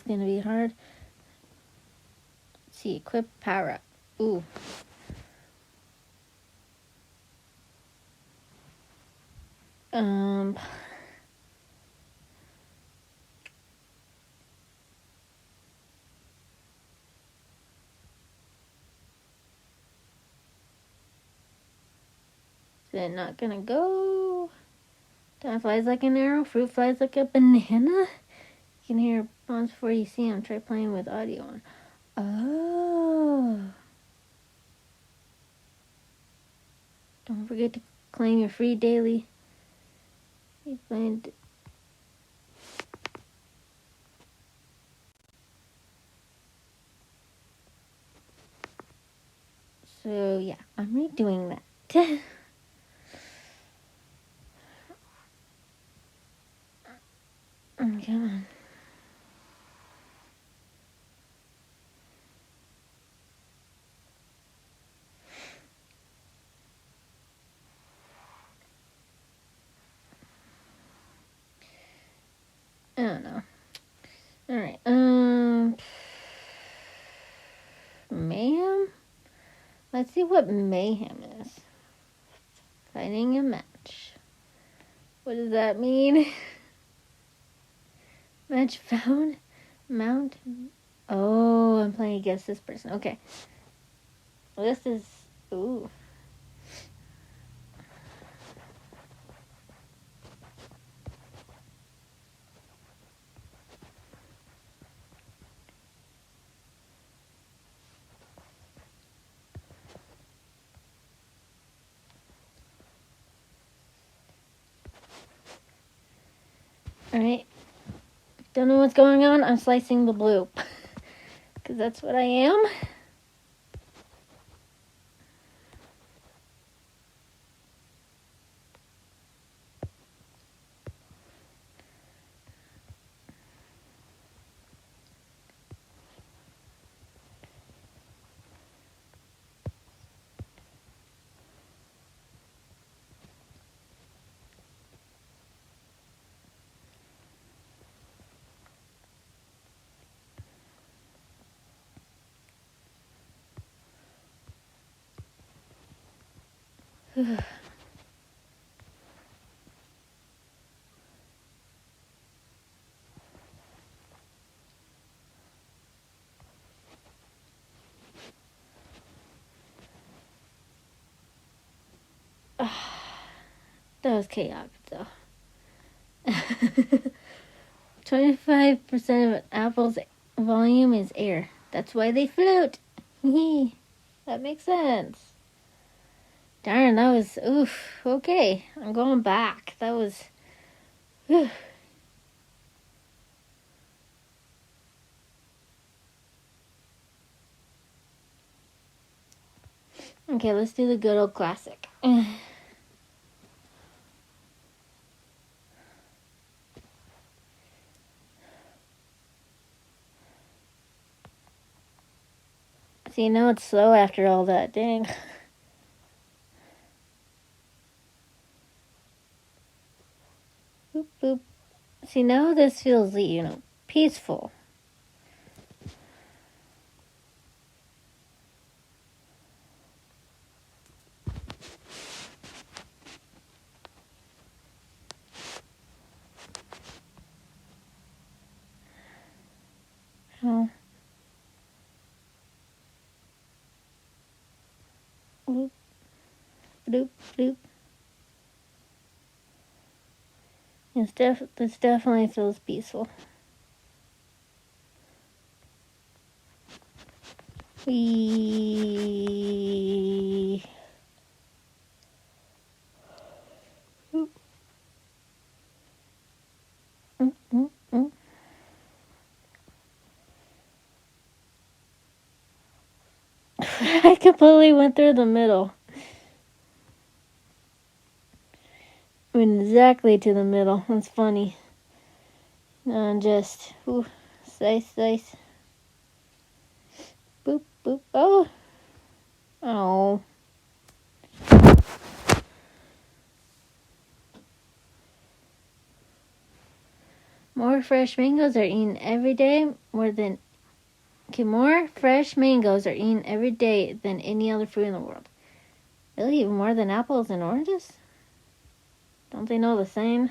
gonna be hard. Let's see, equip power up. Ooh. Is it not gonna go? Time flies like an arrow, fruit flies like a banana. You can hear bombs before you see them. Try playing with audio on. Oh. Don't forget to claim your free daily. You find. So yeah, I'm redoing that. Come on. I don't know. All right. Mayhem. Let's see what mayhem is. Fighting a match. What does that mean? Match found. Mount. Oh, I'm playing against this person. Okay. This is. Ooh. Alright. Don't know what's going on. I'm slicing the blue. Because that's what I am. That was chaotic, though. 25% of apple's volume is air. That's why they float. That makes sense. Darn, that was, oof, okay. I'm going back. That was, whew. Okay, let's do the good old classic. See, now it's slow after all that. Dang. Boop, boop. See, now this feels, peaceful. Oh. Bloop, bloop, bloop. This definitely feels peaceful. Wee. I completely went through the middle. Went exactly to the middle. That's funny. And just, ooh, slice, slice. Boop, boop. Oh. Oh. More fresh mangoes are eaten every day more fresh mangoes are eaten every day than any other fruit in the world. Really, even more than apples and oranges? Don't they know the saying?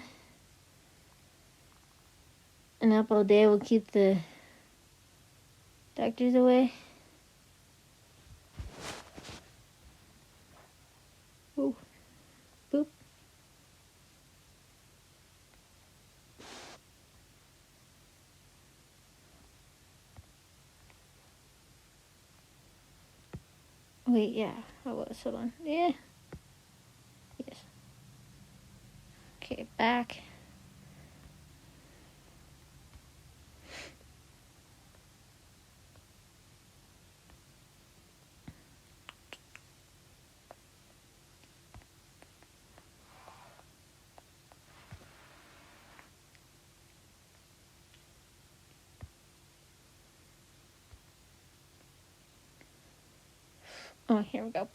An apple a day will keep the doctors away. Ooh. Boop. Wait, yeah. Hold on. Yeah. Yes. Okay, back. Oh, here we go.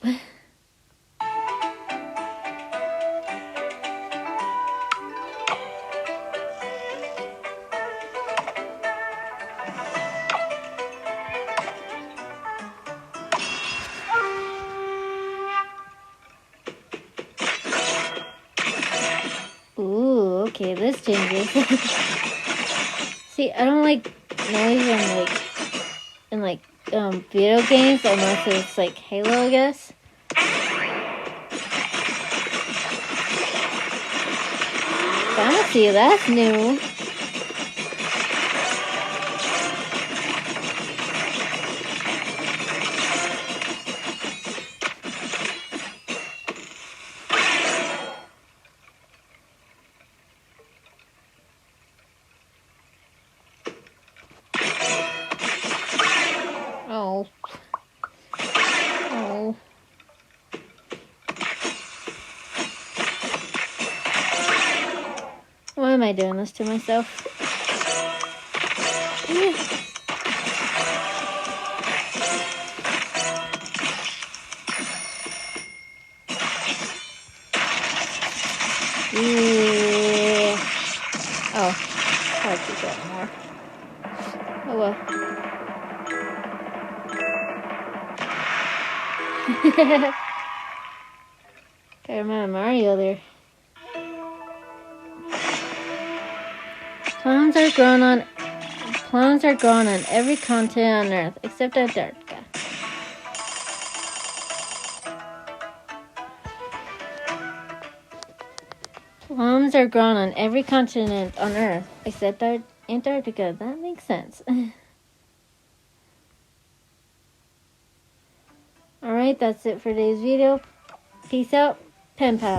Ooh, okay, this changes. See, I don't like noise in video games unless it's like Halo, I guess. Fantasy, that's new. Oh. Oh. Why am I doing this to myself? Yeah. Oh. I'll keep that more. Oh well. Got my Mario there. Plums are grown on every continent on Earth except Antarctica. Plums are grown on every continent on Earth except Antarctica. That makes sense. Alright, that's it for today's video. Peace out, pen pal.